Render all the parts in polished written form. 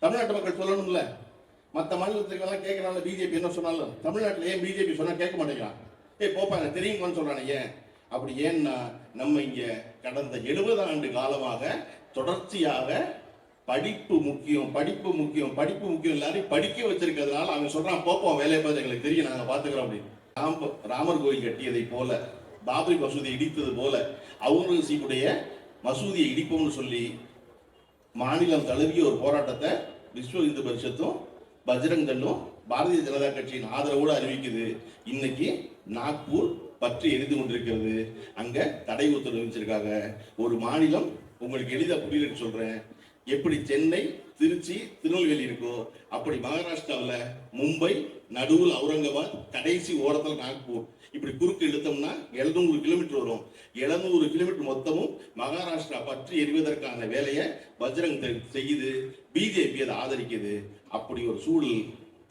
தமிழ்நாட்டு மக்கள் சொல்லணும்ல. மற்ற மாநிலத்துக்கெல்லாம் கேட்கறாங்க பிஜேபி என்ன சொன்னாலும், தமிழ்நாட்டில் ஏன் பிஜேபி சொன்னா கேட்க மாட்டேங்கிறான். போப்பா எனக்கு தெரியுமான்னு சொல்றானே ஏன் அப்படி? ஏன்னா நம்ம இங்க கடந்த 70 ஆண்டு காலமாக தொடர்ச்சியாக படிப்பு முக்கியம், படிப்பு முக்கியம், படிப்பு முக்கியம், எல்லாரையும் படிக்க வச்சிருக்கிறதுனால அவன் சொல்றான் போப்போம் வேலையை பார்த்து எங்களுக்கு தெரியும் நாங்க பாத்துக்கிறோம் அப்படின்னு. ராமர் கோயில் கட்டியதை போல, பாபரி மசூதியை இடித்தது போல அவுரங்கசீபுடைய மசூதியை இடிப்போம்னு சொல்லி மாநிலம் தழுவிய ஒரு போராட்டத்தை விஸ்வ இந்து பரிஷத்தும் பஜ்ரங் தள்ளும் பாரதிய ஜனதா கட்சியின் ஆதரவோடு அறிவிக்குது. இன்னைக்கு நாக்பூர் பற்றி எரிந்து கொண்டிருக்கிறது. அங்க தடை உத்தரவு வச்சிருக்காங்க. ஒரு மாநிலம் உங்களுக்கு எளிதா புரியலன்னு சொல்றேன். எப்படி சென்னை, திருச்சி, திருநெல்வேலி இருக்கோ அப்படி மகாராஷ்டிராவில் மும்பை, நடுவில் அவுரங்காபாத், கடைசி ஓரத்தில் நாக்பூர், இப்படி குறுக்கு இழுத்தோம்னா 700 கிலோமீட்டர் வரும். 700 கிலோமீட்டர் மொத்தமும் மகாராஷ்டிரா பற்றி எரிவதற்கான வேலையை பஜ்ரங் செய்யுது. பிஜேபி அதை ஆதரிக்குது. அப்படி ஒரு சூழல்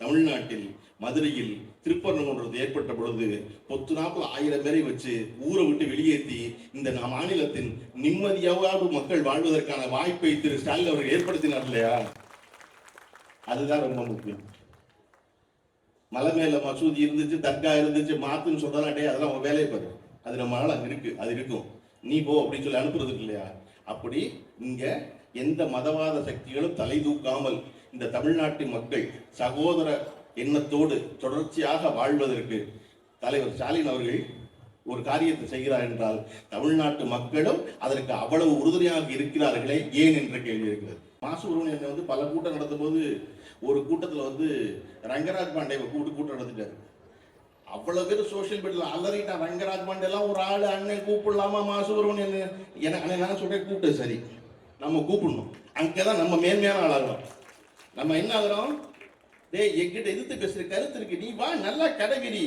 தமிழ்நாட்டில் மதுரையில் திருப்பரங்குன்றம் ஏற்பட்ட பொழுது பொத்து நாப்பில் 1000 பேரை வச்சு ஊரை விட்டு வெளியேற்றி இந்த மாநிலத்தின் நிம்மதியாவது மக்கள் வாழ்வதற்கான வாய்ப்பை திரு ஸ்டாலின் அவர்கள் ஏற்படுத்தினார் இல்லையா? அதுதான் ரொம்ப முக்கியம். மலை மேல மசூதி இருந்துச்சு, தர்கா இருந்துச்சு, மாத்துன்னு சொல்றாடே அதெல்லாம் உங்க வேலையை பாரு. அது நம்ம நாள் அங்க இருக்கு, அது இருக்கும், நீ போ அப்படின்னு சொல்லி அனுப்புறதுக்கு இல்லையா? அப்படி இங்க எந்த மதவாத சக்திகளும் தலை தூக்காமல் இந்த தமிழ்நாட்டு மக்கள் சகோதர எண்ணத்தோடு தொடர்ச்சியாக வாழ்வதற்கு தலைவர் ஸ்டாலின் அவர்கள் ஒரு காரியத்தை செய்கிறார் என்றால் தமிழ்நாட்டு மக்களும் அதற்கு அவ்வளவு உறுதுணையாக இருக்கிறார்களே ஏன் என்ற கேள்வி இருக்கிறது. மாசுபுரமணியன் பல கூட்டம் நடத்தும் போது ஒரு கூட்டத்தில் ரங்கராஜ் பாண்டே கூட்டம் நடத்திட்டாரு. அவ்வளவு பேர் சோசியல் மீடியால அலறிட்டான். ரங்கராஜ் பாண்டே எல்லாம் ஒரு ஆளு அண்ணன் கூப்பிடலாமா மாசுபுரமணியன்? எனக்கு நான் சொல்றேன் கூப்பிட்டு சரி, நம்ம கூப்பிடணும். அங்கதான் நம்ம மேன்மையான ஆளாகிறோம். நம்ம என்ன ஆகிறோம்? டேய் எங்கிட்ட எதிர்த்து பேசுற கருத்து இருக்கு, நீ வா நல்லா கடைகிரி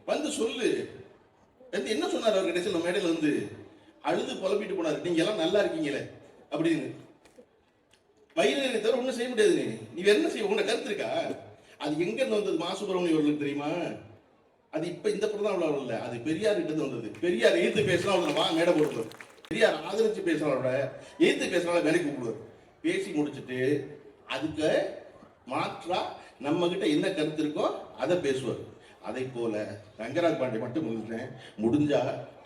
வந்து சொல்லு. என்ன சொன்னார் அவர் கடைசியில் நம்ம மேடையில் அழுது புலம்பிட்டு போனார், நீங்க எல்லாம் நல்லா இருக்கீங்களே அப்படின்னு. வயிறு தவிர ஒன்றும் செய்ய முடியாது. நீ வேற என்ன செய்ய? உங்க கருத்து இருக்கா? அது எங்க இருந்து வந்தது? மாசுபுரமணியம் அவர்களுக்கு தெரியுமா? அது இப்ப இந்த படம் தான் அவ்வளவு இல்லை, அது பெரியார் கிட்ட இருந்து வந்தது. பெரியார் எதிர்த்து பேசினா அவங்களை வா மேடை போடுவார். பெரியார் ஆதரிச்சு பேசுறவரோட எதிர்த்து பேசுறவங்கள வேலைக்கு கூப்பிடுவார். பேசி முடிச்சுட்டு அதுக்கு மாற்றா நம்ம கிட்ட என்ன கருத்து இருக்கோ அதை பேசுவார். அதை போல ரங்கராஜ் பாண்டே மட்டும் முடிஞ்சா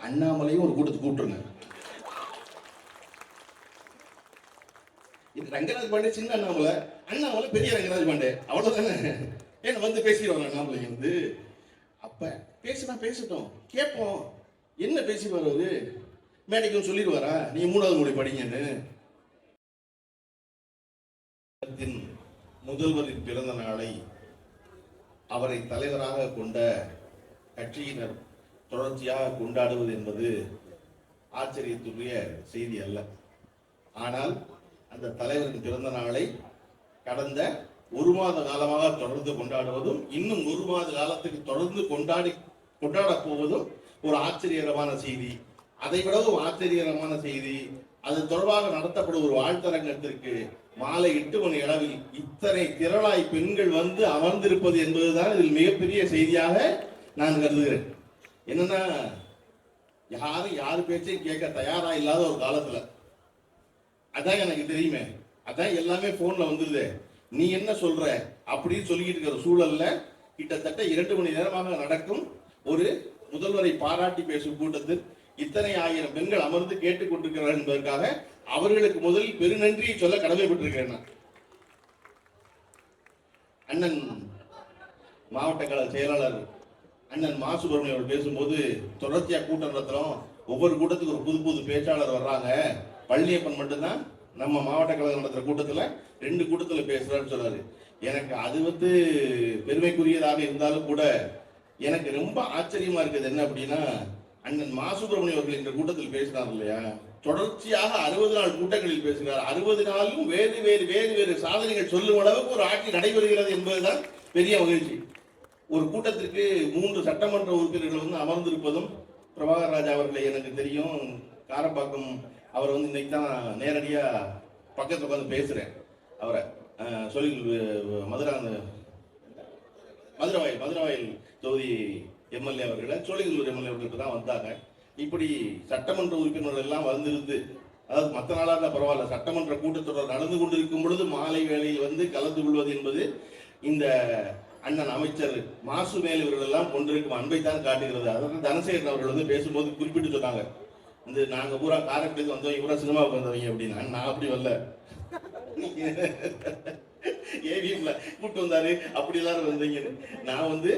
அண்ணாமலையும் ஒரு கூட்டத்துக்கு கூப்பிட்டுருங்க. இது ரங்கராஜ் பாண்டே சின்ன அண்ணாமலை, அண்ணாமலை பெரிய ரங்கராஜ் பாண்டே, அவ்வளவுதானே. ஏன்னா பேசிடுவாங்க அண்ணாமலை அப்ப பேசினா பேசட்டும், கேட்போம். என்ன பேசிடுவார் அவரு? மேடைக்கும் சொல்லிடுவாரா நீங்க 3வது மொழி படிங்கன்னு? முதல்வரின் பிறந்த நாளை அவரை தலைவராக கொண்ட கட்சியினர் தொடர்ச்சியாக கொண்டாடுவது என்பது ஆச்சரியத்துடைய செய்தி அல்ல. ஆனால் அந்த தலைவரின் பிறந்த நாளை கடந்த 1 மாத காலமாக தொடர்ந்து கொண்டாடுவதும் இன்னும் 1 மாத காலத்துக்கு தொடர்ந்து கொண்டாட போவதும் ஒரு ஆச்சரியகரமான செய்தி. அதை விடவும் ஆச்சரியகரமான செய்தி, அது தொடர்பாக நடத்தப்படும் ஒரு வாழ்த்தரங்கத்திற்கு மாலை 8 மணி அளவில் இத்தனை திரளாய் பெண்கள் அமர்ந்திருப்பது என்பதுதான் இதில் மிகப்பெரிய செய்தியாக நான் கருதுகிறேன். என்னன்னா யாரு பேச்சையும் கேட்க தயாரா இல்லாத ஒரு காலத்துல, அதான் எனக்கு தெரியுமே, அதான் எல்லாமே போன்ல வந்துருது, நீ என்ன சொல்ற அப்படின்னு சொல்லிட்டு இருக்கிற சூழல்ல கிட்டத்தட்ட 2 மணி நேரமாக நடக்கும் ஒரு முதல்வரை பாராட்டி பேசும் கூட்டத்தில் இத்தனை 1000 பெண்கள் அமர்ந்து கேட்டுக் கொண்டிருக்கிறார்கள் என்பதற்காக அவர்களுக்கு முதலில் பெருநன்றியை சொல்ல கடமைப்பட்டிருக்கிறேன். அண்ணன் மாவட்ட கழக செயலாளர் அண்ணன் மாசுபுரமணியம் அவர்கள் பேசும்போது தொடர்ச்சியா கூட்டம் நடத்துறோம், ஒவ்வொரு கூட்டத்துக்கு ஒரு புது புது பேச்சாளர் வர்றாங்க, பழனியப்பன் மட்டும்தான் நம்ம மாவட்ட கழகம் நடத்துற கூட்டத்துல 2 கூட்டத்துல பேசுறான்னு சொன்னாரு. எனக்கு அது பெருமைக்குரியதாக இருந்தாலும் கூட எனக்கு ரொம்ப ஆச்சரியமா இருக்குது. என்ன அப்படின்னா, அண்ணன் மாசுபுரமணியம் அவர்கள் இந்த கூட்டத்தில் பேசினார் இல்லையா, தொடர்ச்சியாக 60 நாள் கூட்டங்களில் பேசுகிறார். 60 நாளும் வேறு வேறு வேறு வேறு சாதனைகள் சொல்லும் அளவுக்கு ஒரு ஆட்சி நடைபெறுகிறது என்பதுதான் பெரிய மகிழ்ச்சி. ஒரு கூட்டத்திற்கு 3 சட்டமன்ற உறுப்பினர்கள் அமர்ந்திருப்பதும், பிரபாகர் ராஜா அவர்களை எனக்கு தெரியும், காரப்பாக்கம் அவர் இன்னைக்கு தான் நேரடியா பக்கத்துல உட்காந்து பேசுறேன். அவரை சொல்லி மதுரவாயில் தொகுதி எம்எல்ஏ அவர்களை சோழிங்கநல்லூர் எம்எல்ஏ அவர்களுக்கு தான் வந்தாங்க. இப்படி சட்டமன்ற உறுப்பினர்கள் எல்லாம் வந்திருந்து அதாவது மற்ற நாளாக இருந்தால் பரவாயில்ல, சட்டமன்ற கூட்டத்தொடர் நடந்து கொண்டிருக்கும் பொழுது மாலை வேளையில் வந்து கலந்து கொள்வது என்பது இந்த அண்ணன் அமைச்சர் மாசு மேல் இவர்கள் எல்லாம் கொண்டிருக்கும் அன்பை தான் காட்டுகிறது. அதாவது தனசேகரன் அவர்கள் வந்து பேசும்போது குறிப்பிட்டு சொன்னாங்க, இந்த நாங்கள் பூரா காரைக்குடிக்கு வந்தவங்க பூரா சினிமாவுக்கு வந்தவங்க அப்படின்னா. நான் அப்படி வரல, ஏவிஎம்ல கூப்பிட்டு வந்தாரு அப்படி எல்லாரும் வந்தீங்க. நான் வந்து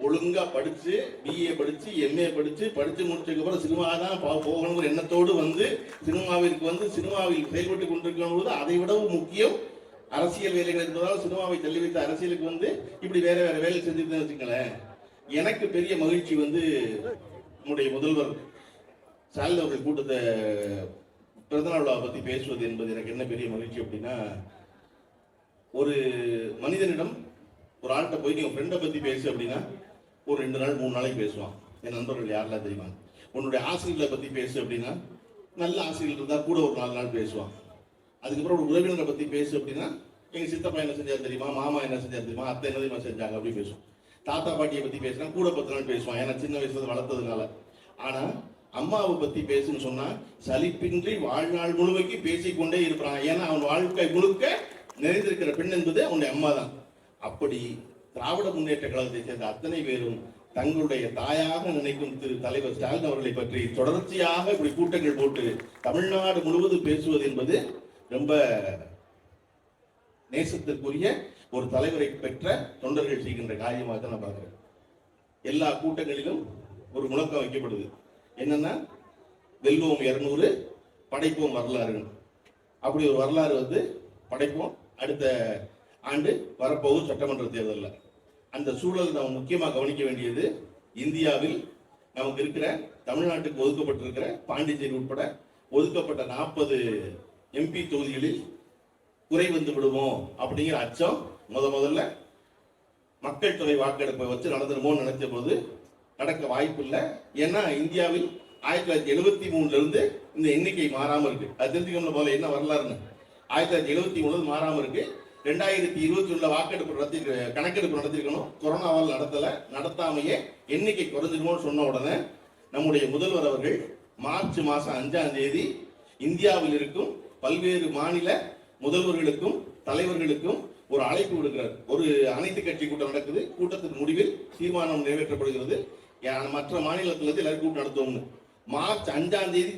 ஒழுங்கா படிச்சு பிஏ படிச்சு எம்ஏ படிச்சு முடிச்சதுக்கு அப்புறம் சினிமா தான் போகணுங்கிற எண்ணத்தோடு வந்து சினிமாவிற்கு வந்து சினிமாவில் செயல்பட்டு கொண்டிருக்கும் போது அதை விடவும் முக்கியம் அரசியல் வேலைகள் என்பதால் சினிமாவை தள்ளி வைத்த அரசியலுக்கு வந்து இப்படி வேற வேற வேலை செஞ்சுட்டு வச்சுங்களேன். எனக்கு பெரிய மகிழ்ச்சி வந்து நம்முடைய முதல்வர் ஸ்டாலின் அவர்கள் கூட்டத்தை பிறந்தநாள் விழாவை பத்தி பேசுவது என்பது எனக்கு என்ன பெரிய மகிழ்ச்சி அப்படின்னா, ஒரு மனிதனிடம் ஒரு ஆள்கிட்ட போய் நீங்க ஃப்ரெண்டை பத்தி பேசு அப்படின்னா ஒரு 2 நாள் 3 நாளைக்கு பேசுவான். என் நண்பர்கள் யாரெல்லாம் தெரியுமா? உன்னுடைய ஆசிரியர்களை பத்தி பேசு அப்படின்னா நல்ல ஆசிரியர் இருந்தா கூட ஒரு 4 நாள் பேசுவான். அதுக்கப்புறம் ஒரு உறவினரை பத்தி பேசு அப்படின்னா எங்க சித்தப்பா என்ன செஞ்சாரு தெரியுமா, மாமா என்ன செஞ்சாரு தெரியுமா, அத்தை என்ன தெரியுமா செஞ்சாங்க அப்படி பேசுவோம். தாத்தா பாட்டியை பத்தி பேசினா கூட 10 நாள் பேசுவான், ஏன்னா சின்ன வயசுல வளர்த்ததுனால. ஆனா அம்மாவை பத்தி பேசுன்னு சொன்னா சலிப்பின்றி வாழ்நாள் முழுமைக்கு பேசிக்கொண்டே இருப்பான். ஏன்னா அவன் வாழ்க்கை முழுக்க நிறைந்திருக்கிற பெண் என்பது அவனுடைய அம்மா தான். அப்படி திராவிட முன்னேற்ற கழகத்தை சேர்ந்த அத்தனை பேரும் தங்களுடைய தாயாக நினைக்கும் திரு தலைவர் ஸ்டாலின் அவர்களை பற்றி தொடர்ச்சியாக இப்படி கூட்டங்கள் போட்டு தமிழ்நாடு முழுவதும் பேசுவது என்பது ரொம்ப நேசத்திற்குரிய ஒரு தலைவரை பெற்ற தொண்டர்கள் செய்கின்ற காரியமாக தான் நான் பார்க்கிறேன். எல்லா கூட்டங்களிலும் ஒரு முழக்கம் வைக்கப்படுது, என்னன்னா வெல்வோம் 200 படைப்போம் வரலாறு. அப்படி ஒரு வரலாறு வந்து படைப்போம் அடுத்த ஆண்டு வரப்போகும் சட்டமன்ற தேர்தலில். அந்த சூழல் நாம் முக்கியமாக கவனிக்க வேண்டியது, இந்தியாவில் நமக்கு இருக்கிற தமிழ்நாட்டுக்கு ஒதுக்கப்பட்டிருக்கிற பாண்டிச்சேரி உட்பட ஒதுக்கப்பட்ட 40 எம்பி தொகுதிகளில் குறை வந்து விடுவோம் அப்படிங்கிற அச்சம் முதல்ல மக்கள் தொகை வாக்கெடுப்பை வச்சு நடந்துருமோன்னு நினைச்ச போது நடக்க வாய்ப்பு இல்லை. ஏன்னா இந்தியாவில் 1973 இருந்து இந்த எண்ணிக்கை மாறாம இருக்கு. அது தெரிஞ்சுக்கணும் போல என்ன வரலாறுன்னு. 1973 மாறாம இருக்கு. 2021 வாக்கெடுப்பு கணக்கெடுப்பு நடத்திருக்கணும், கொரோனாவால் நடத்தாமையே எண்ணிக்கை குறைஞ்சிருமோன்னு சொன்ன உடனே நம்முடைய முதல்வர் அவர்கள் மார்ச் மாசம் 5ஆம் தேதி இந்தியாவில் இருக்கும் பல்வேறு மாநில முதல்வர்களுக்கும் தலைவர்களுக்கும் ஒரு அழைப்பு விடுக்கிறார். ஒரு அனைத்து கட்சி கூட்டம் நடக்குது. கூட்டத்தின் முடிவில் தீர்மானம் நிறைவேற்றப்படுகிறது, மற்ற மாநிலத்திலிருந்து எல்லாரும் கூட்டம் நடத்துவோம்னு. மார்ச் 5ஆம் தேதி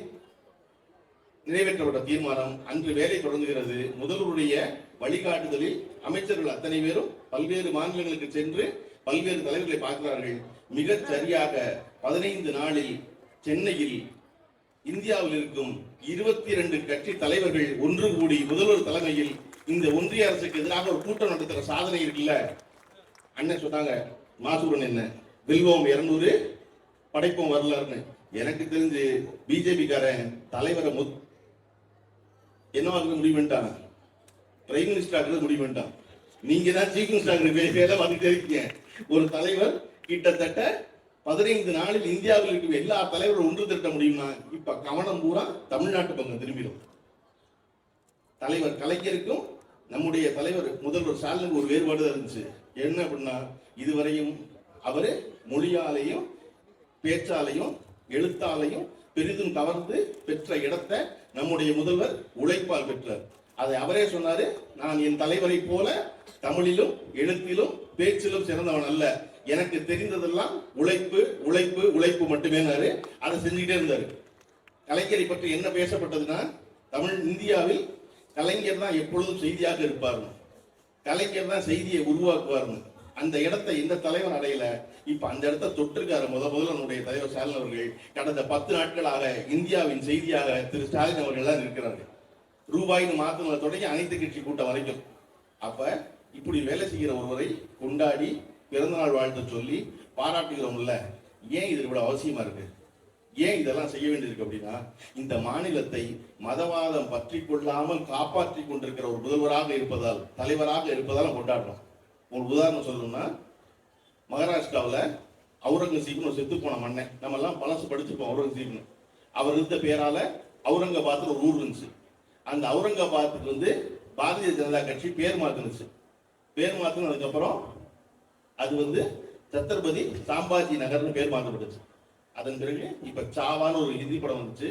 நிறைவேற்றப்பட்ட தீர்மானம் அன்று வேலை தொடங்குகிறது. முதல்வருடைய வழிகாட்டுதலில் அமைச்சர்கள் அத்தனை பேரும் பல்வேறு மாநிலங்களுக்கு சென்று பல்வேறு தலைவர்களை பார்க்கிறார்கள். மிக சரியாக 15 நாளில் சென்னையில் இந்தியாவில் இருக்கும் 22 கட்சி தலைவர்கள் ஒன்று கூடி முதல்வர் தலைமையில் இந்த ஒன்றிய அரசுக்கு எதிராக ஒரு கூட்டம் நடத்துகிற சாதனை இருக்குல்ல. அண்ணன் சொன்னாங்க, மாசூரன் என்ன வெல்வோம் 200 படைப்போம் வரலாறுன்னு. எனக்கு தெரிஞ்சு பிஜேபி காரன் தலைவரை என்னவாக முடிவு பண்ணிட்டான், பிரைம் மினிஸ்டர் முடிவு பண்ணிட்டான். நீங்க தான் சீஃப் மினிஸ்டர் வேலை வந்துட்டே இருக்கீங்க. ஒரு தலைவர் கிட்டத்தட்ட 15 நாளில் இந்தியாவில் இருக்கும் எல்லா தலைவரும் ஒன்று திரட்ட முடியும்னா இப்ப கவனம் பூரா தமிழ்நாட்டு பக்கம் திரும்பிடும். தலைவர் கலைஞருக்கும் நம்முடைய தலைவர் முதல்வர் ஸ்டாலினுக்கு ஒரு வேறுபாடு இருந்துச்சு. என்ன அப்படின்னா, இதுவரையும் அவரு மொழியாலையும் பேச்சாலையும் எழுத்தாலையும் பெரிதும் கவர்ந்து பெற்ற இடத்தை நம்முடைய முதல்வர் உழைப்பால் பெற்றார். அதை அவரே சொன்னாரு, நான் என் தலைவரை போல தமிழிலும் எழுத்திலும் பேச்சிலும் சிறந்தவன் அல்ல, எனக்கு தெரிந்ததெல்லாம் உழைப்பு உழைப்பு உழைப்பு மட்டுமே. அதை செஞ்சுக்கிட்டே இருந்தாரு. கலைஞரை பற்றி என்ன பேசப்பட்டதுன்னா, இந்தியாவில் கலைஞர் தான் எப்பொழுதும் செய்தியாக இருப்பார், கலைஞர் தான் செய்தியை உருவாக்குவார். அந்த இடத்தை எந்த தலைவர் அடையல. இப்ப அந்த இடத்தை தொட்டிருக்காரு முதல்ல நம்முடைய தலைவர் ஸ்டாலின் அவர்கள். கடந்த 10 நாட்களாக இந்தியாவின் செய்தியாக திரு ஸ்டாலின் அவர்கள் தான் இருக்கிறார்கள். ரூபாய்னு மாத்திர தொடங்கி அனைத்து கட்சி கூட்டம் வரைக்கும். அப்ப இப்படி வேலை செய்கிற ஒருவரை கொண்டாடி பிறந்தநாள் வாழ்த்து சொல்லி பாராட்டுகிறோம்ல, ஏன் இது இவ்வளவு அவசியமா இருக்கு? ஏன் இதெல்லாம் செய்ய வேண்டியிருக்கு அப்படின்னா, இந்த மாநிலத்தை மதவாதம் பற்றி கொள்ளாமல் காப்பாற்றி கொண்டிருக்கிற ஒரு முதல்வராக இருப்பதால், தலைவராக இருப்பதால் கொண்டாடுறோம். ஒரு உதாரணம் சொல்லணும்னா, மகாராஷ்டிராவில் அவுரங்கசீப்னு செத்து போன மன்னன், நம்ம எல்லாம் பழசு படிச்சிருப்போம் அவுரங்கசீப்னு. அவர் இருந்த பேரால அவுரங்காபாத் ஒரு ஊர் இருந்துச்சு. அந்த அவுரங்காபாத்துக்கு வந்து பாரதிய ஜனதா கட்சி பேர் மாத்துனுச்சு. பேர் மாத்தினதுக்கு அப்புறம் அது வந்து சத்ரபதி சாம்பாஜி நகர்னு பேர் மாற்றப்பட்டுச்சு. அதன் பிறகு இப்ப சாவான்னு ஒரு ஹிந்தி படம் வந்துச்சு,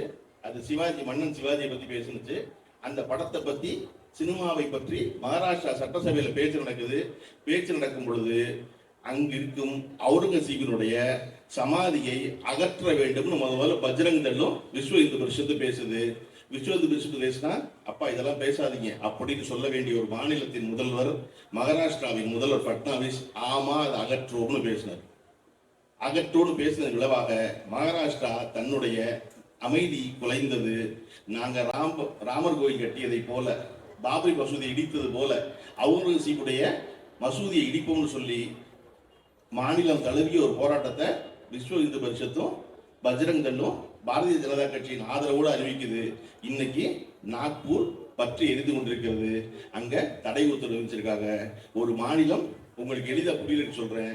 அது சிவாஜி, மன்னன் சிவாஜியை பத்தி பேசுனுச்சு. அந்த படத்தை பத்தி, சினிமாவை பற்றி மகாராஷ்டிரா சட்டசபையில பேச்சு நடக்குது. பேச்சு நடக்கும் பொழுது அங்கு இருக்கும் அவுரங்கசீபினுடைய சமாதியை அகற்ற வேண்டும் முதல்ல பஜ்ரங் தள்ளும் விஸ்வ இந்து பரிஷத்து பேசுது. விஸ்வ இந்து பரிஷத்து பேசினா அப்பா இதெல்லாம் பேசாதீங்க அப்படின்னு சொல்ல வேண்டிய ஒரு மாநிலத்தின் முதல்வர், மகாராஷ்டிராவின் முதல்வர் பட்னாவிஸ், ஆமா அதை அகற்றோம்னு பேசினார். அகற்றோடு பேசின விளைவாக மகாராஷ்டிரா தன்னுடைய அமைதி குலைந்தது. நாங்க ராமர் கோயில் கட்டியதை போல, பாபரி மசூதியை இடித்தது போல அவுரங்கசீபுடைய மசூதியை இடிப்போம்னு சொல்லி மாநிலம் தழுவிய ஒரு போராட்டத்தை விஸ்வ இந்து பரிஷத்தும் பஜ்ரங் தள்ளும் பாரதிய ஜனதா கட்சியின் ஆதரவோடு அறிவிக்குது. இன்னைக்கு நாக்பூர் பற்றி எரிந்து கொண்டிருக்கிறது. அங்க தடை உத்தரவு வச்சிருக்காங்க. ஒரு மாநிலம், உங்களுக்கு எளிதா புரியலன்னு சொல்றேன்,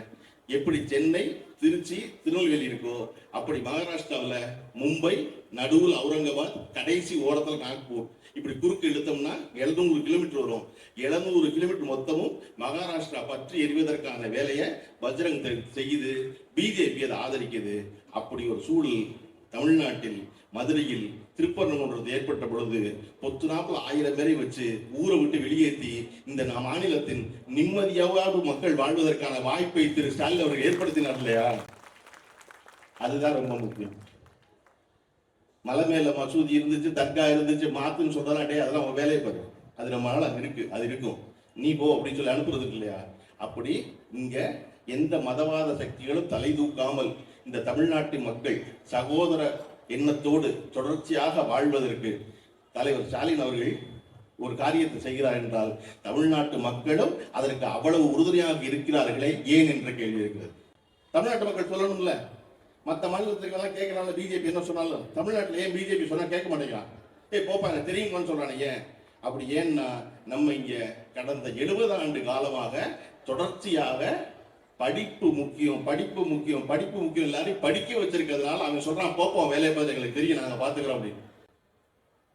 எப்படி சென்னை, திருச்சி, திருநெல்வேலி இருக்கோ அப்படி மகாராஷ்டிராவில் மும்பை, நடுவில் அவுரங்காபாத், கடைசி ஓரத்தில் நாக்பூர், இப்படி குறுக்கு இழுத்தோம்னா 700 கிலோமீட்டர் வரும். 700 கிலோமீட்டர் மொத்தமும் மகாராஷ்டிரா பற்றி எரிவதற்கான வேலையை பஜ்ரங் செய்யுது. பிஜேபி அதை ஆதரிக்குது. அப்படி ஒரு சூழல் தமிழ்நாட்டில் மதுரையில் திருப்பரங்குன்றம் ஏற்பட்ட பொழுது பொத்து நாப்பில் 1000 பேரை வச்சு ஊரை விட்டு வெளியேற்றி இந்த மாநிலத்தின் நிம்மதியாவது மக்கள் வாழ்வதற்கான வாய்ப்பை திரு ஸ்டாலின் அவர்கள் ஏற்படுத்தினார் இல்லையா? அதுதான் ரொம்ப முக்கியம். மலை மேல மசூதி இருந்துச்சு, தர்கா இருந்துச்சு, மாத்துன்னு சொல்றாடே, அதெல்லாம் உங்க வேலையை பாரு, அது நம்ம நாள் அங்க இருக்கு, அது இருக்கும், நீ போ அப்படின்னு சொல்லி அனுப்புறதுக்கு இல்லையா? அப்படி இங்க எந்த மதவாத சக்திகளும் தலை தூக்காமல் இந்த தமிழ்நாட்டின் மக்கள் சகோதர எண்ணத்தோடு தொடர்ச்சியாக வாழ்வதற்கு தலைவர் ஸ்டாலின் அவர்கள் ஒரு காரியத்தை செய்கிறார் என்றால் தமிழ்நாட்டு மக்களும் அதற்கு அவ்வளவு உறுதுணையாக இருக்கிறார்களே ஏன் என்ற கேள்வி இருக்கிறது. தமிழ்நாட்டு மக்கள் சொல்லணும்ல, மற்ற மாநிலத்துக்கெல்லாம் கேட்கறாங்க பிஜேபி என்ன சொன்னாலும், தமிழ்நாட்டில் ஏன் பிஜேபி சொன்னா கேட்க மாட்டேங்கிறான். போப்பா எனக்கு தெரியுமான்னு சொல்றானே ஏன்? அப்படி ஏன்னா நம்ம இங்க கடந்த 70 ஆண்டு காலமாக தொடர்ச்சியாக படிப்பு முக்கியம், படிப்பு முக்கியம், படிப்பு முக்கியம், எல்லாரையும் படிக்க வச்சிருக்கிறதுனால அவன் சொல்றான் போப்போம் வேலையை பார்த்து எங்களுக்கு தெரியும், நாங்க பாத்துக்கிறோம் அப்படின்னு.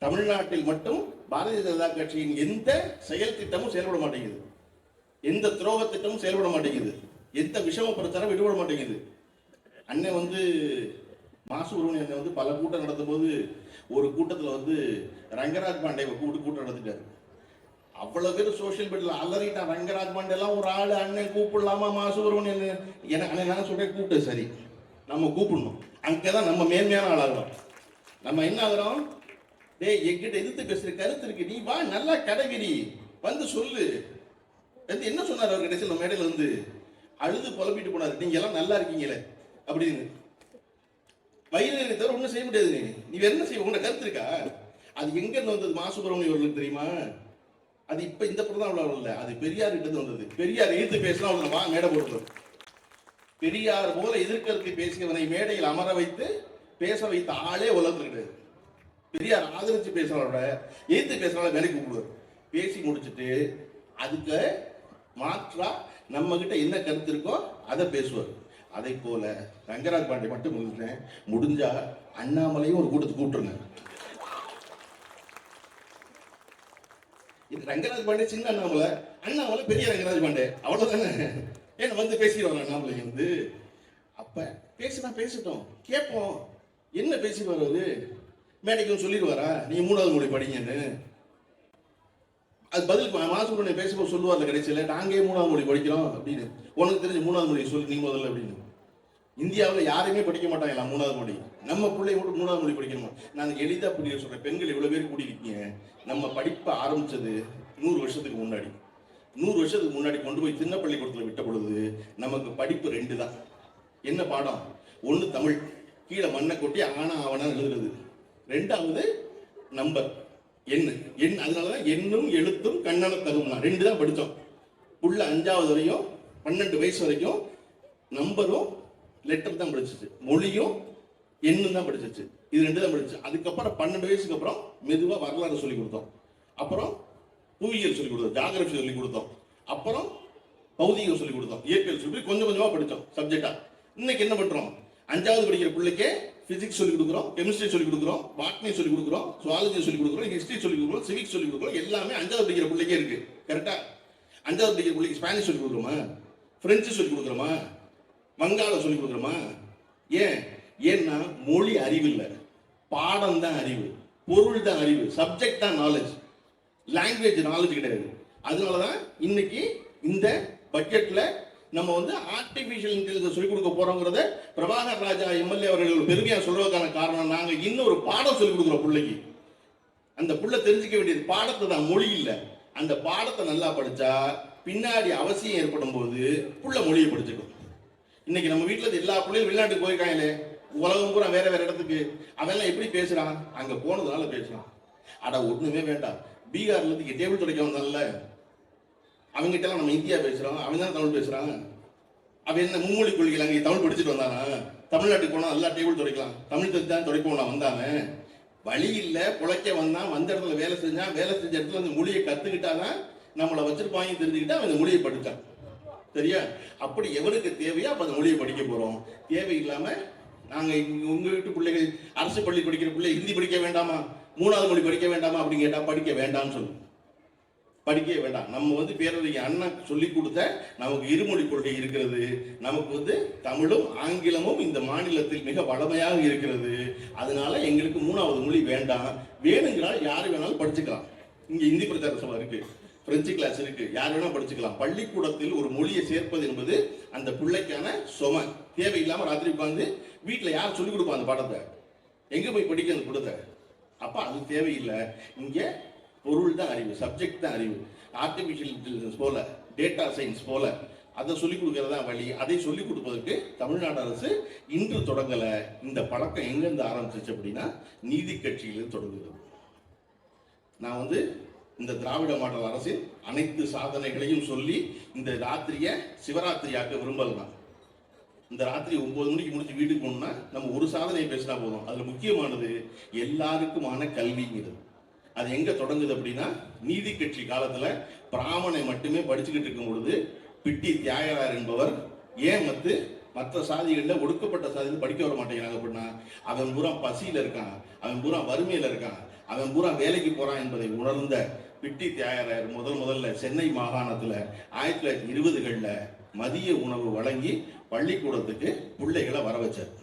தமிழ்நாட்டில் மட்டும் பாரதிய ஜனதா கட்சியின் எந்த செயல் திட்டமும் செயல்பட மாட்டேங்குது, எந்த துரோக திட்டமும் செயல்பட மாட்டேங்குது, எந்த விஷம பிரச்சாரம் விடுபட மாட்டேங்குது. அண்ணன் மாசுபுரமணி அண்ணன் பல கூட்டம் நடத்தும் போது ஒரு கூட்டத்தில் ரங்கராஜ் பாண்டே கூட்டம் நடத்திட்டாரு. அவ்வளவு பேர் சோசியல் மீடியால அலறிட்டான். ரங்கராஜ் பாண்டே எல்லாம் ஒரு ஆளு, அண்ணன் கூப்பிடலாமா மாசுபுரமணி அண்ணன்? எனக்கு நான் சொல்றேன் கூப்பிட்டு சரி, நம்ம கூப்பிடணும். அங்கதான் நம்ம மேன்மையான ஆளாகிறோம். நம்ம என்ன ஆகிறோம்? டேய் எங்கிட்ட எதிர்த்து பேசுற கருத்து இருக்கு, நீ வா நல்லா கடைகிரி வந்து சொல்லு. என்ன சொன்னார் அவர் கடைசியில் மேடையில் அழுது புலம்பிட்டு போனார், நீங்க எல்லாம் நல்லா இருக்கீங்களே அப்படின்னு. வயிறு தவிர ஒன்றும் செய்ய முடியாது. நீ வேற என்ன செய்ய? உங்களோட கருத்து இருக்கா? அது எங்க இருந்து வந்தது மாசுபுரமணி அவர்களுக்கு தெரியுமா? அது இப்ப இந்த பிரதான் இல்ல, அது பெரியார் கிட்ட வந்தது. பெரியார் எதிர்த்து பேசினா அவங்களை வா மேடை போடுறது. பெரியார் போல எதிர்கருத்து பேசியவனை மேடையில் அமர வைத்து பேச வைத்த ஆளே உலகத்தில் கிடையாது. பெரியார் ஆதரிச்சு பேசுறவரோட எதிர்த்து பேசுறவங்கள வேலைக்கு கூப்பிடுவார். பேசி முடிச்சுட்டு அதுக்கு மாற்றா நம்ம கிட்ட என்ன கருத்து இருக்கோ அதை பேசுவார். அதை போல ரங்கராஜ் பாண்டே மட்டும் முடிஞ்சா அண்ணாமலையும் ஒரு கூட்டத்துக்கு கூப்பிட்டுருங்க. ரங்கராஜ் பாண்டே சின்ன அண்ணாமலை, அண்ணாமலை பெரிய ரங்கராஜ் பாண்டே, அவ்வளவுதானே. ஏன்னா பேசிடுவாங்க அண்ணாமலை அப்ப பேசினா பேசட்டும், கேட்போம். என்ன பேசிடுவார் அவரு? மேடைக்கு சொல்லிடுவாரா நீங்க 3வது மொழி படிங்கன்னு? அது பதில் மாசுபுரமணி பேசும்போது சொல்லுவார்ல கடைசியில், நாங்கே 3வது மொழி படிக்கிறோம் அப்படின்னு. உனக்கு தெரிஞ்ச 3வது மொழி சொல்லி நீ முதல்ல அப்படின்னு. இந்தியாவில் யாருமே படிக்க மாட்டாங்களா 3வது மொழி? நம்ம பிள்ளை கூட 3வது மொழி படிக்கணுமா? நான் எளிதா புரிய சொல்றேன். பெண்கள் இவ்வளவு பேர் கூடியிருக்கீங்க. நம்ம படிப்பை ஆரம்பிச்சது 100 வருஷத்துக்கு முன்னாடி. 100 வருஷத்துக்கு முன்னாடி கொண்டு போய் சின்ன பள்ளிக்கூடத்தில் விட்ட பொழுது நமக்கு படிப்பு 2 தான். என்ன பாடம்? 1 தமிழ், கீழே மண்ணை கொட்டி ஆனா ஆவணா எழுதுறது. 2வது நம்பர், எண். அதனாலதான் எண்ணும் எழுத்தும் கண்ணன தகும்னா 2 தான் படித்தோம். உள்ள 5வது வரையும் 12 வயசு வரைக்கும் நம்பரும் லெட்டர் தான் படிச்சிச்சு, மொழியும் எண்ணும் தான் படிச்சிச்சு. இது 2 தான் படிச்சு. அதுக்கப்புறம் 12 வயசுக்கு அப்புறம் மெதுவா வரலாறு சொல்லி கொடுத்தோம். அப்புறம் புவியியல் சொல்லி கொடுத்தோம், ஜியாகிரபி சொல்லி கொடுத்தோம், அப்புறம் பௌதிகம் சொல்லி கொடுத்தோம், இயற்பியல் சொல்லி கொஞ்சம் கொஞ்சமா படித்தோம் சப்ஜெக்டா. இன்னைக்கு என்ன பண்றோம்? 5வது படிக்கிற பிள்ளைக்கே பிசிக்ஸ் சொல்லி கொடுக்குறோம், கெமிஸ்ட்ரி சொல்லி கொடுக்குறோம், பாட்னி சொல்லி கொடுக்குறோம், சுவாலஜி சொல்லி கொடுக்குறோம், ஹிஸ்டரி சொல்லி கொடுக்குறோம், சிவிக்ஸ் சொல்லி கொடுக்குறோம். எல்லாமே 5வது படிக்கிற பிள்ளைக்கே இருக்கு. கரெக்டா? 5வது படிக்கிற பிள்ளைக்கு ஸ்பானிஷ் சொல்லி கொடுக்குறோமா, பிரெஞ்சு சொல்லி கொடுக்குறோமா, வங்காளம் சொல்லி கொடுக்குறோமா? ஏன்னா மொழி அறிவு இல்லை. பாடம் தான் அறிவு, பொருள் தான் அறிவு, சப்ஜெக்ட் தான் நாலேஜ், லாங்குவேஜ் நாலேஜ் கிடையாது. அதனாலதான் இன்னைக்கு இந்த பட்ஜெட்ல நம்ம வந்து ஆர்டிபிஷியல் இன்டெலிஜென்ஸ் சொல்லிக் கொடுக்க போறோங்கிறத பிரபாகர் ராஜா எம்எல்ஏ அவர்கள் பெருமையா சொல்றதுக்கான காரணம், நாங்க இன்னொரு பாடம் சொல்லிக் கொடுக்குறோம் பிள்ளைக்கு. அந்த புள்ள தெரிஞ்சுக்க வேண்டியது பாடத்தை தான், மொழி இல்லை. அந்த பாடத்தை நல்லா படிச்சா பின்னாடி அவசியம் ஏற்படும் போது புள்ள மொழியை படிச்சுக்கும். இன்னைக்கு நம்ம வீட்டுல எல்லா பிள்ளைகளும் வெளிநாட்டுக்கு போயிருக்காங்களே, உலகம் பூரா வேற வேற இடத்துக்கு, அவெல்லாம் எப்படி பேசுறான்? அங்க போனதுனால பேசுறான். அட ஒண்ணுமே வேண்டாம், பீகார்ல இருந்து டேபிள் துடைக்க வந்தான்ல, அவங்ககிட்ட எல்லாம் நம்ம இந்தியா பேசுறோம், அவன் தான் தமிழ் பேசுறான். அவன் என்ன மும்மொழி கொள்கையில் அங்கே தமிழ் படிச்சுட்டு வந்தானா? தமிழ்நாட்டுக்கு போனா நல்லா டேபிள் துடைக்கலாம், தமிழ் தெரிஞ்சு தான் துடைப்போம் நான் வந்தானே. வழி இல்லை, பிழைக்க வந்தான், வந்த இடத்துல வேலை செஞ்சான், வேலை செஞ்ச இடத்துல அந்த மொழியை கத்துக்கிட்டாதான் நம்மளை வச்சிருப்பாங்க தெரிஞ்சுக்கிட்டா அவன் இந்த மொழியை படித்தான். சரியா? அப்படி எவனுக்கு தேவையோ அப்ப அந்த மொழியை படிக்க போறோம். தேவையில்லாம நாங்க உங்க வீட்டு பிள்ளைகள் அரசு பள்ளி படிக்கிற பிள்ளை ஹிந்தி படிக்க வேண்டாமா, மூணாவது மொழி படிக்க வேண்டாமா அப்படின்னு கேட்டா படிக்க வேண்டாம்னு சொல்லு, படிக்கவே வேண்டாம். நம்ம வந்து பேரறிஞர் அண்ணா சொல்லி கொடுத்த நமக்கு இருமொழி கொள்கை இருக்கிறது. நமக்கு வந்து தமிழும் ஆங்கிலமும் இந்த மாநிலத்தில் மிக வளமையாக இருக்கிறது. அதனால எங்களுக்கு மூணாவது மொழி வேண்டாம். வேணுங்கிறால் யாரு வேணாலும் படிச்சுக்கலாம். இங்க இந்தி பிரச்சார சபை இருக்கு, பிரெஞ்சு கிளாஸ் இருக்கு, யார் வேணா படிச்சுக்கலாம். பள்ளிக்கூடத்தில் ஒரு மொழியை சேர்ப்பது என்பது அந்த பிள்ளைக்கான சுமை. தேவையில்லாம ராத்திரி உட்கார்ந்து வீட்டுல யார் சொல்லிக் கொடுப்பா அந்த பாடத்தை? எங்க போய் படிக்க அந்த கொடுத்த? அப்ப அது தேவையில்லை. இங்க பொருள் தான் அறிவு, சப்ஜெக்ட் தான் அறிவு. ஆர்டிபிஷியல் இன்டெலிஜென்ஸ் போல, டேட்டா சயின்ஸ் போல அதை சொல்லிக் கொடுக்கறதா வழி. அதை சொல்லிக் கொடுப்பதற்கு தமிழ்நாடு அரசு இன்று தொடங்கல. இந்த பழக்கம் எங்கிருந்து ஆரம்பிச்சிச்சு அப்படின்னா நீதி கட்சியிலிருந்து தொடங்குது. நான் வந்து இந்த திராவிட மாடல் அரசின் அனைத்து சாதனைகளையும் சொல்லி இந்த ராத்திரியை சிவராத்திரியாக்க விரும்பலாம். இந்த ராத்திரி 9 மணிக்கு முடிச்சு வீட்டுக்கு போகணும்னா நம்ம ஒரு சாதனையை பேசினா போதும். அதுல முக்கியமானது எல்லாருக்குமான கல்விங்கிறது. அது எங்க தொடங்குது அப்படின்னா நீதி கட்சி காலத்துல பிராமணை மட்டுமே படிச்சுக்கிட்டு இருக்கும் பொழுது பிட்டி தியாகராயர் என்பவர் ஏன் மற்ற சாதிகள்ல ஒடுக்கப்பட்ட சாதிகள் படிக்க வர மாட்டேங்கிறாங்க அப்படின்னா அவன் பூரா பசியில இருக்கான், அவன் பூரா வறுமையில இருக்கான், அவன் பூரா வேலைக்கு போறான் என்பதை உணர்ந்த பிட்டி தியாகராயர் முதல்ல சென்னை மாகாணத்துல 1920களில் மதிய உணவு வழங்கி பள்ளிக்கூடத்துக்கு பிள்ளைகளை வர வச்சார்.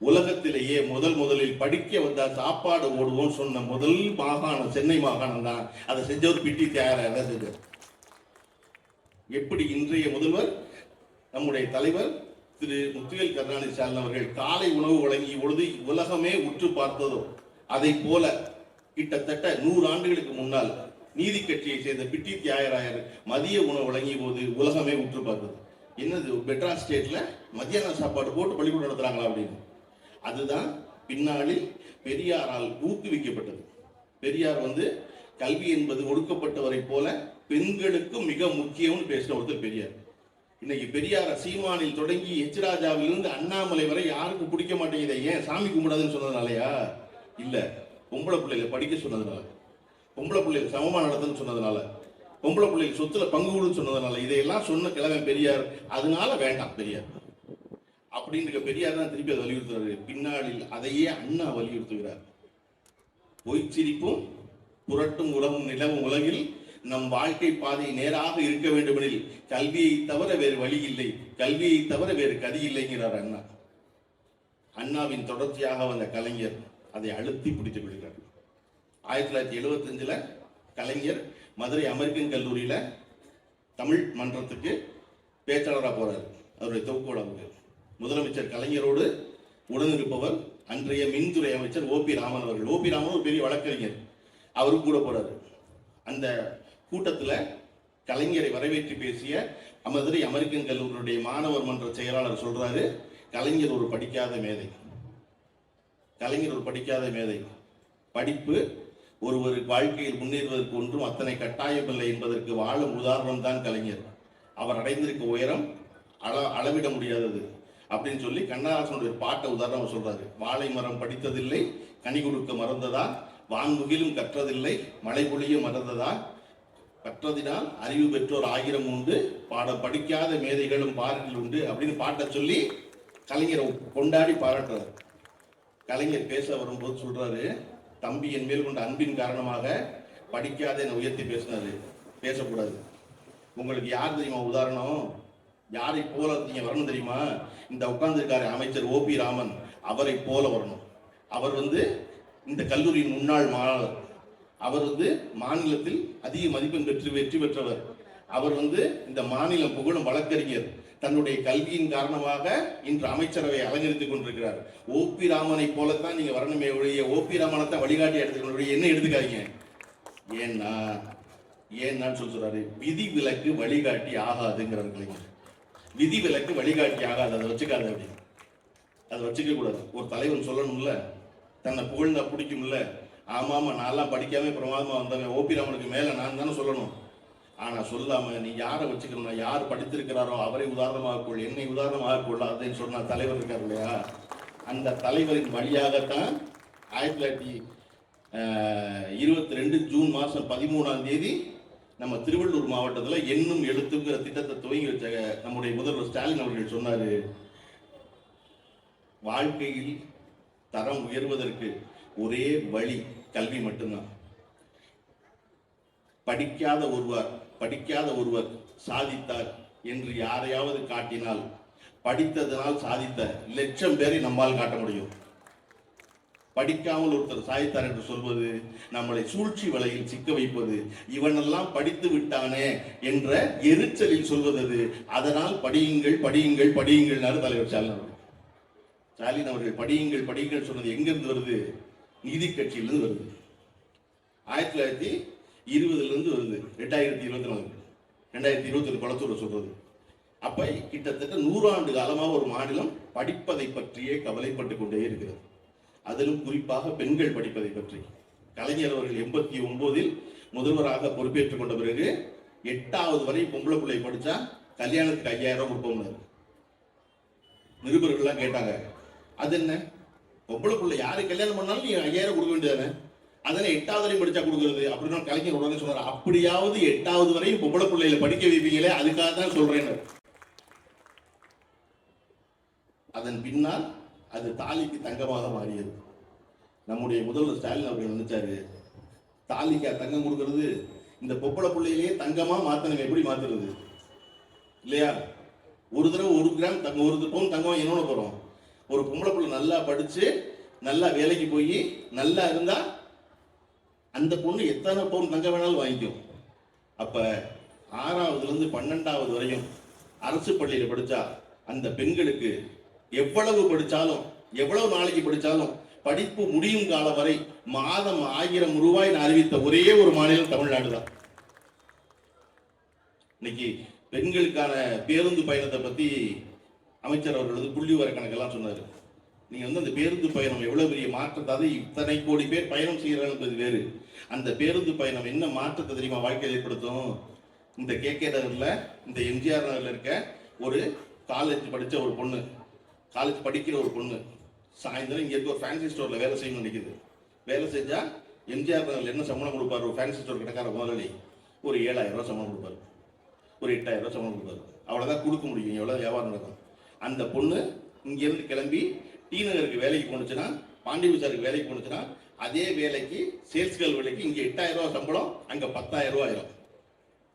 உலகத்திலேயே முதலில் படிக்க வந்தா சாப்பாடு ஓடுவோம் சொன்ன முதல் மாகாணம் சென்னை மாகாணம் தான். அதை செஞ்சவர் பிட்டி தியாகராயர் தான் செஞ்சார். எப்படி இன்றைய முதல்வர் நம்முடைய தலைவர் திரு முத்துவேல் கருணாநிதி ஸ்டாலின் அவர்கள் காலை உணவு வழங்கிய பொழுது உலகமே உற்று பார்த்ததோ அதை போல கிட்டத்தட்ட 100 ஆண்டுகளுக்கு முன்னால் நீதி கட்சியை சேர்ந்த பிட்டி தியாகராயர் மதிய உணவு வழங்கிய போது உலகமே உற்று பார்த்தது. என்னது மெட்ராஸ் ஸ்டேட்ல மத்தியான சாப்பாடு போட்டு பள்ளிக்கூடம் நடத்துறாங்களா அப்படின்னு. அதுதான் பின்னாளில் பெரியாரால் ஊக்குவிக்கப்பட்டது. பெரியார் வந்து கல்வி என்பது ஒடுக்கப்பட்டவரை போல பெண்களுக்கும் மிக முக்கியம்னு பேசின ஒருத்தர் பெரியார். இன்னைக்கு பெரியார சீமானில் தொடங்கி எச்ராஜாவிலிருந்து அண்ணாமலை வரை யாருக்கும் பிடிக்க மாட்டேங்குது. ஏன்? சாமி கும்பிடாதுன்னு சொன்னதுனாலயா? இல்ல, பொம்பளை பிள்ளைகளை படிக்க சொன்னதுனால, பொம்பளை பிள்ளைகள் சமமா நடத்துன்னு சொன்னதுனால, பொம்பளை பிள்ளைகள் சொத்துல பங்கு கொடுன்னு சொன்னதுனால, இதையெல்லாம் சொன்ன கிழமை பெரியார். அதனால வேண்டாம் பெரியார் அப்படின்ற பெரியார் தான் திருப்பி அதை வலியுறுத்துறாரு. பின்னாளில் அதையே அண்ணா வலியுறுத்துகிறார். பொய்ச்சிரிப்பும் புரட்டும் உலகம் நிலவும் உலகில் நம் வாழ்க்கை பாதை நேராக இருக்க வேண்டுமெனில் கல்வியை தவிர வேறு வழி இல்லை, கல்வியை தவிர வேறு கதி இல்லைங்கிறார் அண்ணா. அண்ணாவின் தொடர்ச்சியாக வந்த கலைஞர் அதை அழுத்தி பிடித்துக் கொள்கிறார். 1975 கலைஞர் மதுரை அமெரிக்கன் கல்லூரியில தமிழ் மன்றத்துக்கு பேச்சாளராக போறார். அவருடைய தொகுப்போட முதலமைச்சர் கலைஞரோடு உடனிருப்பவர் அன்றைய மின்துறை அமைச்சர் ஓபி ராமன் அவர்கள். ஓபி ராமன் ஒரு பெரிய வழக்கறிஞர், அவரும் கூட போறாரு. அந்த கூட்டத்தில் கலைஞரை வரவேற்று பேசிய மதுரை அமெரிக்கன் கல்லூரியுடைய மாணவர் மன்ற செயலாளர் சொல்றாரு, கலைஞர் ஒரு படிக்காத மேதை, கலைஞர் ஒரு படிக்காத மேதை. படிப்பு ஒருவர் வாழ்க்கையில் முன்னேறுவதற்கு ஒன்றும் அத்தனை கட்டாயமில்லை என்பதற்கு வாழும் உதாரணம் தான் கலைஞர். அவர் அடைந்திருக்க உயரம் அளவிட முடியாதது அப்படின்னு சொல்லி கண்ணதாசனுடைய பாட்டை உதாரணம் சொல்றாரு. வாழை மரம் படித்ததில்லை, கனி கொடுக்க மறந்ததா, வான்முகிலும் கற்றதில்லை, மழை பொழிய மறந்ததா, கற்றதினால் அறிவு பெற்றோர் 1000 உண்டு, படிக்காத மேதைகளும் பாரில் உண்டு அப்படின்னு பாட்டை சொல்லி கலைஞரை கொண்டாடி பாராட்டுறாரு. கலைஞர் பேச வரும்போது சொல்றாரு, தம்பி என் மேல் கொண்ட அன்பின் காரணமாக படிக்காத என்னை உயர்த்தி பேசினாரு, பேசக்கூடாது. உங்களுக்கு யார் தெரியுமா உதாரணம்? யாரை போல நீங்க வரணும் தெரியுமா? இந்த உட்கார்ந்துருக்காரு அமைச்சர் ஓபி ராமன், அவரை போல வரணும். அவர் இந்த கல்லூரியின் முன்னாள் மாணவர். அவர் மாநிலத்தில் அதிக மதிப்பெண் பெற்று வெற்றி பெற்றவர். அவர் இந்த மாநிலம் புகழும் வழக்கறிஞர். தன்னுடைய கல்வியின் காரணமாக இன்று அமைச்சரவை அலங்கரித்துக் கொண்டிருக்கிறார். ஓபி ராமனை போலத்தான் நீங்க வரணுமே ஒழிய ஓபி ராமனை தான் வழிகாட்டி எடுத்துக்கணும், என்ன எடுத்துக்காதீங்க. ஏன்னா சொல்றாரு, விதி விலக்கு வழிகாட்டி ஆகாதுங்கிறார். விதி விலக்கு வழிகாட்டி ஆகாது, அதை வச்சுக்காது அப்படி, அதை வச்சுக்க கூடாது. ஒரு தலைவன் சொல்லணும்ல, தன்னை புகழ்ந்தா பிடிக்கும்ல, ஆமாமா நான்லாம் படிக்காம பிரமாதமா வந்தவன் ஓபி ராமனுக்கு மேல நான் தானே சொல்லணும். ஆனா சொல்லாம நீ யாரை வச்சுக்கணும், யார் படித்திருக்கிறாரோ அவரை உதாரணமாக கொள், என்னை உதாரணமாக கொள் அப்படின்னு சொன்ன தலைவர் இருக்கார் இல்லையா, அந்த தலைவரின் வழியாகத்தான் 1922 ஜூன் மாதம் 13ஆம் தேதி நம்ம திருவள்ளூர் மாவட்டத்தில் எண்ணும் எழுத்துங்கிற திட்டத்தை துவங்கி வச்ச நம்முடைய முதல்வர் ஸ்டாலின் அவர்கள் சொன்னாரு, வாழ்க்கையில் தரம் உயர்வதற்கு ஒரே வழி கல்வி மட்டும்தான். படிக்காத ஒருவர் சாதித்தார் என்று யாரையாவது காட்டினால், படித்ததனால் சாதித்த லட்சம் பேரை நம்மால் காட்ட முடியும். படிக்காமல் ஒருத்தர் சாதித்தார் என்று சொல்வது நம்மளை சூழ்ச்சி வலையில் சிக்க வைப்பது. இவனெல்லாம் படித்து விட்டானே என்ற எரிச்சலில் சொல்வது. அதனால் படியுங்கள் படியுங்கள் படியுங்கள் தலைவர் ஸ்டாலின் அவர்கள் படியுங்கள் படியுங்கள் சொன்னது எங்கிருந்து வருது? நீதி கட்சியிலிருந்து வருது. 1920 வருது, 2024 குளத்தூர் சொல்றது. அப்ப கிட்டத்தட்ட 100 ஆண்டு காலமாக ஒரு மாநிலம் படிப்பதை பற்றியே கவலைப்பட்டு கொண்டே இருக்கிறது. அதிலும் குறிப்பாக பெண்கள் படிப்பதை பற்றி. கலைஞர் அவர்கள் 89 முதல்வராக பொறுப்பேற்றுக் கொண்ட பிறகு 8வது வரை பொம்பளை பிள்ளை படிச்சா கல்யாணத்துக்கு 5000 கொடுப்போம்னு நிருபர்கள்லாம் கேட்டாங்க. அது என்ன, பொம்பளை பிள்ளை யாரு கல்யாணம் பண்ணாலும் நீ 5000 கொடுக்க வேண்டியதானே, அதனை 8வது வரையும் படிச்சா கொடுக்கறது அப்படின்னு கலைஞர் உடனே சொன்னார். அப்படியாவது 8வது வரையும் பொம்பளை பிள்ளைகளை படிக்க வைப்பீங்களே, அதுக்காக தான் சொல்றேன். அதன் பின்னால் அது தாலிக்கு தங்கமாக மாறியது. நம்முடைய முதல்வர் ஸ்டாலின் அவர்கள் நினைச்சாரு, தாலிக்கா தங்கம் கொடுக்கறது, இந்த பொம்பளை பிள்ளையிலேயே தங்கமா மாத்தணும், எப்படி மாத்துறது இல்லையா? ஒரு தடவை 1 கிராம் தங்கம், 1 பவுன் தங்கம் என்னோட போறோம். ஒரு பொம்பளை பிள்ளை நல்லா படிச்சு நல்லா வேலைக்கு போய் நல்லா இருந்தா அந்த பொண்ணு எத்தனை பவுன் தங்கம் வேணாலும் வாங்கிக்கும். அப்ப 6வதுல இருந்து 12வது வரையும் அரசு பள்ளியில் படிச்சா அந்த பெண்களுக்கு எவ்வளவு படிச்சாலும், எவ்வளவு நாளைக்கு படிச்சாலும், படிப்பு முடியும் காலம் வரை மாதம் 1000 ரூபாய் அறிவித்த ஒரே ஒரு மாநிலம் தமிழ்நாடு தான். இன்னைக்கு பெண்களுக்கான பேருந்து பயணத்தை பத்தி அமைச்சர் அவர்கள் புள்ளி வர கணக்கெல்லாம் சொன்னாரு. நீங்க அந்த பேருந்து பயணம் எவ்வளவு பெரிய மாற்றத்தை, இத்தனை கோடி பேர் பயணம் செய்யறாங்க வேறு. அந்த பேருந்து பயணம் என்ன மாற்றத்தை தெரியுமா வாழ்க்கையில் ஏற்படுத்தும்? இந்த KK நகர்ல, இந்த MGR நகர்ல இருக்க ஒரு காலேஜ் படிச்ச ஒரு பொண்ணு, காலேஜ் படிக்கிற ஒரு பொண்ணு சாயந்தரம் இங்க இருக்க ஒரு ஃபேன்சி ஸ்டோர்ல வேலை செய்யணும்னு நினைக்குது. வேலை செஞ்சா MGR நகர்ல என்ன சம்பளம் கொடுப்பாரு? ஒரு ஃபேன்சி ஸ்டோர் கடைக்கார முதலாளி ஒரு 7000 ரூபாய் சம்பளம் கொடுப்பாரு, ஒரு 8000 ரூபாய் சம்பளம் கொடுப்பாரு. அவ்வளவுதான் கொடுக்க முடியும், எவ்வளவு வியாபாரம் நடக்கும். அந்த பொண்ணு இங்க இருந்து கிளம்பி டி நகருக்கு வேலைக்கு போனுச்சுன்னா, பாண்டி பஜாருக்கு வேலைக்கு போனுச்சுன்னா, அதே வேலைக்கு சேல்ஸ் கேர்ள் வேலைக்கு இங்க 8000 ரூபாய் சம்பளம், அங்க 10000 ரூபாய் ஆயிரும்.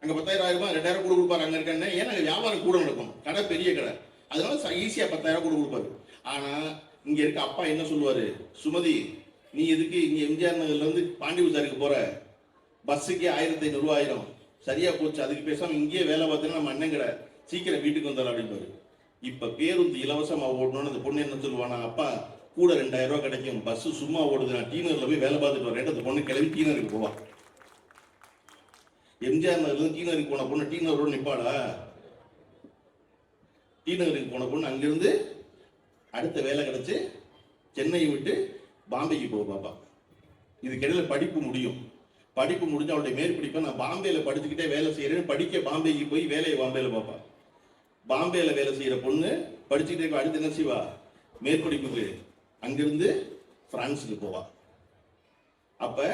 அங்க 10000 ஆயிரம், 2000 கூட கொடுப்பாரு. அங்க இருக்க ஏன்னா வியாபாரம் கூட நடக்கும், கடை பெரிய கடை, அதனால ஈஸியா 10000 கூட கொடுப்பாரு. ஆனா இங்க இருக்க அப்பா என்ன சொல்லுவாரு, சுமதி நீ எதுக்கு இங்க MGR நகர்ல இருந்து பாண்டி பஜாருக்கு போற, பஸ்ஸுக்கே 1500 ரூபாய் ஆயிரும், சரியா போச்சு, அதுக்கு பேசாம இங்கேயே வேலை பார்த்தீங்கன்னா நம்ம அண்ணன் கடை, சீக்கிரம் வீட்டுக்கு வந்தாலும் அப்படின்பாரு. இப்ப பேருந்து இலவசமா ஓடணும்னு அந்த பொண்ணு என்ன சொல்லுவானா, அப்பா கூட 2000 ரூபாய் கிடைக்கும், பஸ் சும்மா ஓடுது, நான் டி நகர்ல போய் வேலை பார்த்துட்டு வரேன். அந்த பொண்ணு கிளம்பி டி நகருக்கு போவா. MGR நகர்ல டி நகருக்கு போன பொண்ணு டி நகரோட நிப்பாடா? டி நகருக்கு போன பொண்ணு அங்கிருந்து அடுத்த வேலை கிடைச்சு சென்னையை விட்டு பாம்பேக்கு போக பாப்பா. இதுக்கிடையில படிப்பு முடியும். படிப்பு முடிஞ்ச அவளுடைய மேற்படிப்பை நான் பாம்பேல படிச்சுக்கிட்டே வேலை செய்யறேன்னு படிக்க பாம்பேக்கு போய் வேலையை பாம்பேல பாப்பா. பாம்பேல வேலை செய்யற பொண்ணு படிச்சுக்கிட்டே அடுத்து என்ன செய்வா, மேற்படிப்புக்கு அங்கிருந்து பிரான்ஸுக்கு போவா. அப்ப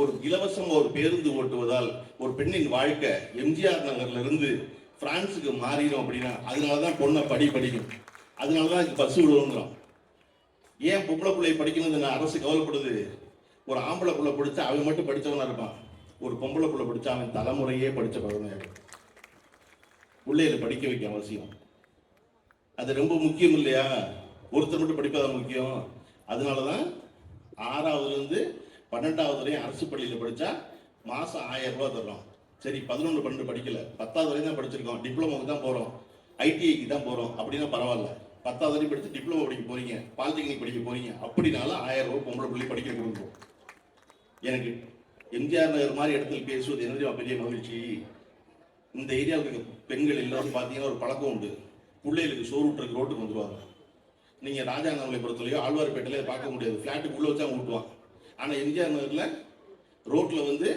ஒரு இலவசம் ஒரு பேருந்து ஓட்டுவதால் ஒரு பெண்ணின் வாழ்க்கை MGR நகர்ல இருந்து பிரான்ஸுக்கு மாறிடும் அப்படின்னா, அதனாலதான் பொண்ணை படிக்கும், அதனாலதான் பஸ் விடுவோங்கிறோம். ஏன் பொம்பளை பிள்ளை படிக்கணும்னு அரசு கவலைப்படுது? ஒரு ஆம்பளை பிள்ளை படிச்சா அவன் மட்டும் படிச்சவனா இருப்பான், ஒரு பொம்பளை பிள்ளை படிச்சா அவன் தலைமுறையே படிச்ச பழமை. பிள்ளைகளை படிக்க வைக்க அவசியம், அது ரொம்ப முக்கியம் இல்லையா? ஒருத்தர் மட்டும் படிப்பதா முக்கியம். அதனாலதான் 6ஆவதுலேருந்து 12ஆவது வரையும் அரசு பள்ளியில் படித்தா மாதம் 1000 ரூபா தர்றோம். சரி 11, 12 படிக்கல, 10ஆவது வரையும் தான் படிச்சிருக்கோம், டிப்ளமோக்கு தான் போகிறோம், ஐடிஐக்கு தான் போகிறோம் அப்படின்னா பரவாயில்ல. 10ஆவது வரையும் படித்து டிப்ளமோ படிக்க போகிறீங்க, பாலிடெக்னிக் படிக்க போகிறீங்க அப்படின்னாலும் 1000 ரூபா பொம்பளை பிள்ளை படிக்க கொடுக்கும். எனக்கு எம்ஜிஆர் நகர் மாதிரி இடத்துல பேசுவது என்னுடைய பெரிய மகிழ்ச்சி. இந்த ஏரியாவுக்கு பெண்கள் எல்லாரும் பார்த்தீங்கன்னா ஒரு பழக்கம் உண்டு, பிள்ளைகளுக்கு சோறு ஊட்டுறதுக்கு ரோட்டுக்கு வந்துடுவாங்க. நீங்கள் ராஜாநகரை பொறுத்தவரையோ ஆழ்வார்பேட்டையில பார்க்க முடியாது, ஃப்ளாட்டுக்கு உள்ளே வச்சா ஊட்டுவான். ஆனால் எம்ஜிஆர் நகரில் ரோட்டில் வந்து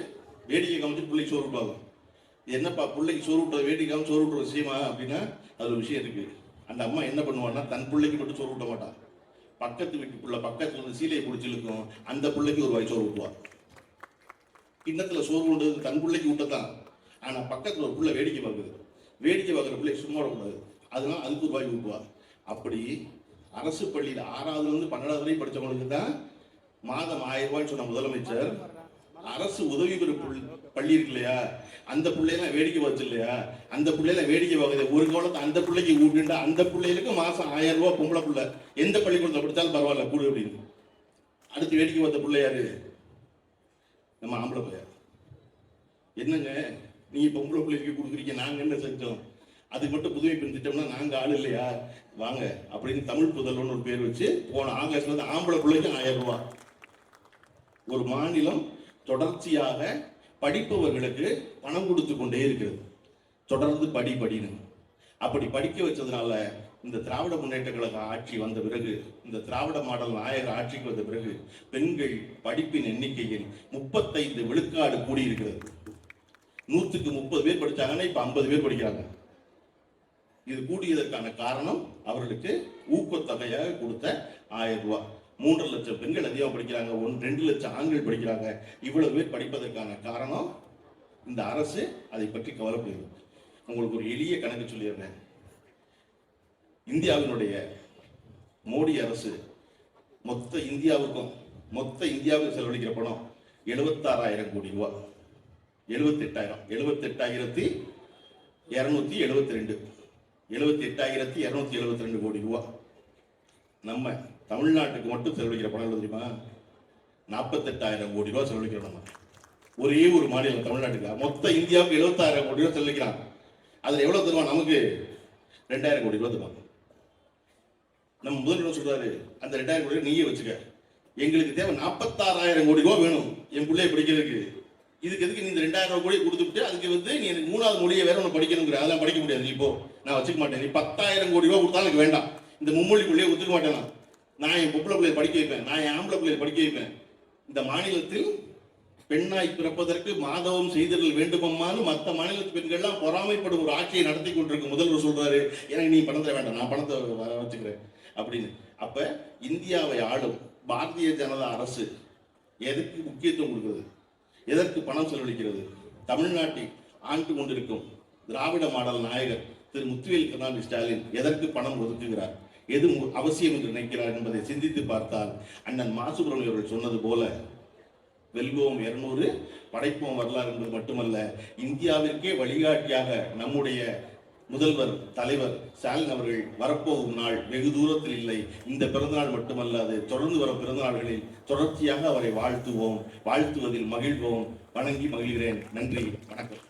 வேடிக்கை காமிச்சு பிள்ளைக்கு சோறு ஊட்டுவாங்க. என்னப்பா பிள்ளைக்கு சோறு ஊட்டுறது, வேடிக்கை காமிச்சு சோறு ஊட்டுற விஷயமா அப்படின்னா அது ஒரு விஷயம் இருக்குது. அந்த அம்மா என்ன பண்ணுவான்னா தன் பிள்ளைக்கு மட்டும் சோறு ஊட்ட மாட்டான், பக்கத்து வீட்டு பிள்ளை பக்கத்தில் வந்து சீலையை பிடிச்சி இழுக்கும், அந்த பிள்ளைக்கு ஒரு வாய் சோறு ஊட்டுவான். கிண்ணத்தில் சோறு ஊட்டுறது தன் பிள்ளைக்கு ஊட்டத்தான், ஆனால் பக்கத்தில் ஒரு பிள்ளை வேடிக்கை பார்க்குது, வேடிக்கை பார்க்குற பிள்ளை சும்மா விடக்கூடாது, அதனால அதுக்கு ஒரு வாய் ஊட்டுவா. அப்படி அரசு பள்ளியில் 6ஆவதுலேருந்து 12ஆவது வரையும் படித்தவங்களுக்கு தான் மாதம் 1000 ரூபாய்ன்னு சொன்ன முதலமைச்சர், அரசு உதவி பெறும் பள்ளி இருக்கு இல்லையா, அந்த பிள்ளையெல்லாம் வேடிக்கை பார்த்து இல்லையா, அந்த பிள்ளையெல்லாம் வேடிக்கை பார்க்குது, ஒரு காலத்தை அந்த பிள்ளைக்கு ஊட்டுண்டா அந்த பிள்ளைகளுக்கு மாதம் 1000 ரூபா பொம்பளை பிள்ளை எந்த பள்ளிக்கூடத்தில் படித்தாலும் பரவாயில்ல கூடு அப்படின்னு. அடுத்து வேடிக்கை பார்த்த பிள்ளை யாரு? நம்ம ஆம்பளை பிள்ளை. என்னங்க நீங்க பொம்பளை பிள்ளைக்கு கொடுக்குறீங்க, நாங்க என்ன செஞ்சோம்? அதுக்கு மட்டும் புதுமை பெண் திட்டம்னா நாங்க ஆள் இல்லையா, வாங்க அப்படின்னு தமிழ் புதல்வன் ஒரு பேர் வச்சு போன ஆகஸ்ட்ல இருந்து ஆம்பளை பிள்ளைக்கு 1000 ரூபாய். ஒரு மாநிலம் தொடர்ச்சியாக படிப்பவர்களுக்கு பணம் கொடுத்து கொண்டே இருக்கிறது, தொடர்ந்து படின்னு. அப்படி படிக்க வச்சதுனால இந்த திராவிட முன்னேற்ற கழக ஆட்சி வந்த பிறகு, இந்த திராவிட மாடல் நாயகர் ஆட்சிக்கு வந்த பிறகு பெண்கள் படிப்பின் எண்ணிக்கையில் 35 விழுக்காடு கூடியிருக்கிறது. 100க்கு 30 பேர் படிச்சாங்கன்னா இப்ப 50 பேர் படிக்கிறாங்க. இது கூடியதற்கான காரணம் அவர்களுக்கு ஊக்கத்தொகையாக கொடுத்த 1000 ரூபாய். 3 லட்சம் பெண்கள் அதிகமாக படிக்கிறாங்க, 2 லட்சம் ஆண்கள் படிக்கிறாங்க. இவ்வளவு பேர் படிப்பதற்கான காரணம் இந்த அரசு அதை பற்றி கவலைப்படுகிறது. உங்களுக்கு ஒரு எளிய கணக்கு சொல்லிடுறேன். இந்தியாவினுடைய மோடி அரசு மொத்த இந்தியாவுக்கு செலவழிக்கிற பணம் 76,000 கோடி ரூபாய். 78,272 கோடி ரூபாய். நம்ம தமிழ்நாட்டுக்கு மட்டும் செலவழிக்கிற பணம் தெரியுமா? 48,000 கோடி ரூபாய் செலவழிக்கிறோம். நம்ம ஒரே ஒரு மாநிலம் தமிழ்நாட்டுக்கு, மொத்த இந்தியாவுக்கு 76,000 கோடி ரூபாய் செலவழிக்கிறான். அதுல எவ்வளவு தருவான்? நமக்கு 2,000 கோடி ரூபாய் தருவாங்க. நம்ம முதல்வர் சொல்றாரு, அந்த 2,000 கோடி ரூபாய் நீயே வச்சுக்க, எங்களுக்கு தேவை 46,000 கோடி ரூபாய் வேணும் என் பிள்ளைய படிக்கிறதுக்கு. இதுக்கு எதுக்கு நீ இந்த 2,000 கோடி கொடுத்துட்டு அதுக்கு வந்து நீ எனக்கு 3வது மொழியை வேற ஒன்று படிக்கணுங்கிற, அதெல்லாம் படிக்க முடியாது, நீ இப்போ நான் வச்சுக்க மாட்டேன், நீ 10,000 கோடி ரூபாய் கொடுத்தாலும் எனக்கு வேண்டாம், இந்த மும்மொழி பிள்ளையை ஒத்துக்க மாட்டேன், நான் என் பொம்பளை பிள்ளையை படிக்க வைப்பேன், நான் என் ஆம்பளை பிள்ளையை படிக்க வைப்பேன். இந்த மாநிலத்தில் பெண்ணாய் பிறப்பதற்கு மாதவம் செய்தல் வேண்டுமம்மான்னு மற்ற மாநிலத்து பெண்கள்லாம் பொறாமைப்படும் ஒரு ஆட்சியை நடத்தி கொண்டிருக்க முதல்வர் சொல்றாரு, எனக்கு நீ பணம் தர வேண்டாம், நான் பணத்தை வச்சுக்கிறேன் அப்படின்னு. அப்ப இந்தியாவை ஆளும் பாரதிய ஜனதா அரசு எதுக்கு முக்கியத்துவம் கொடுக்கிறது, எதற்கு பணம் செலவழிக்கிறது? தமிழ்நாட்டை ஆண்டு கொண்டிருக்கும் திராவிட மாடல் நாயகர் திரு முத்துவேல் கருணாநிதி ஸ்டாலின் எதற்கு பணம் ஒதுக்குகிறார், எது அவசியம் என்று நினைக்கிறார் என்பதை சிந்தித்து பார்த்தால் அண்ணன் மா சுப்பிரமணியன் அவர்கள் சொன்னது போல வெல்வோம் 200 படைப்போம் வரலாறு என்பது மட்டுமல்ல, இந்தியாவிற்கே வழிகாட்டியாக நம்முடைய முதல்வர் தலைவர் ஸ்டாலின் அவர்கள் வரப்போகும் நாள் வெகு தூரத்தில் இல்லை. இந்த பிறந்தநாள் மட்டுமல்லாது தொடர்ந்து வரும் பிறந்தநாள்களில் தொடர்ச்சியாக அவரை வாழ்த்துவோம், வாழ்த்துவதில் மகிழ்வோம். வணங்கி மகிழ்கிறேன். நன்றி, வணக்கம்.